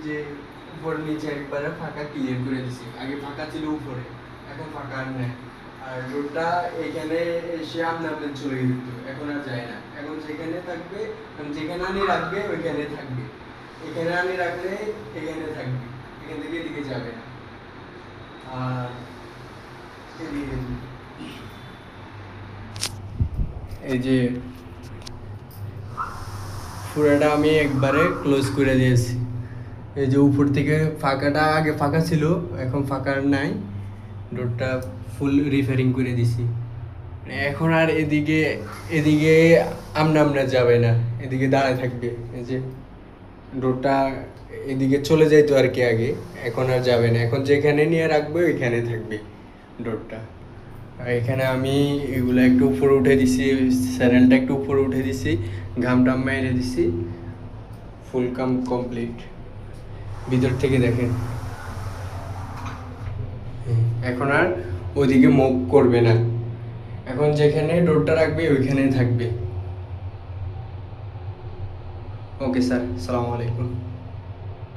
যে উপর নিচে একবারে ফাঁকা ক্লিয়ার করে দিছি। আগে ফাঁকা ছিল উপরে, এখন ফাঁকা আর নেই। আর রোডটা এখানে এসে আমনামে চলে যেত, এখন আর যায় না। এখন যেখানে থাকবে, যেখানে আনি রাখবে ওইখানে থাকবে, এখানে আনি রাখলে এখানে থাকবে, এখান থেকে এদিকে যাবে না। আর এই যে পুরাটা আমি একবারে ক্লোজ করে দিয়েছি। এই যে উপর থেকে ফাঁকাটা আগে ফাঁকা ছিল, এখন ফাঁকা নাই, ডোরটা ফুল রিপেয়ারিং করে দিছি। এখন আর এদিকে এদিকে আমনা যাবে না, এদিকে দাঁড়ায় থাকবে। এই যে ডোরটা এদিকে চলে যাইতো আর কি আগে, এখন আর যাবে না। এখন যেখানে নিয়ে রাখবে ওইখানে থাকবে ডোরটা। আর এখানে আমি এগুলো একটু উপরে উঠে দিছি, স্যারেলটা একটু উপরে উঠে দিছি, ঘামটাম মেরে দিছি, ফুল কাম কমপ্লিট। ভিতর থেকে দেখেন, এখন আর ওদিকে মুভ করবে না, এখন যেখানে ডোরটা রাখবে ওইখানে থাকবে। ওকে স্যার, আসসালামু আলাইকুম।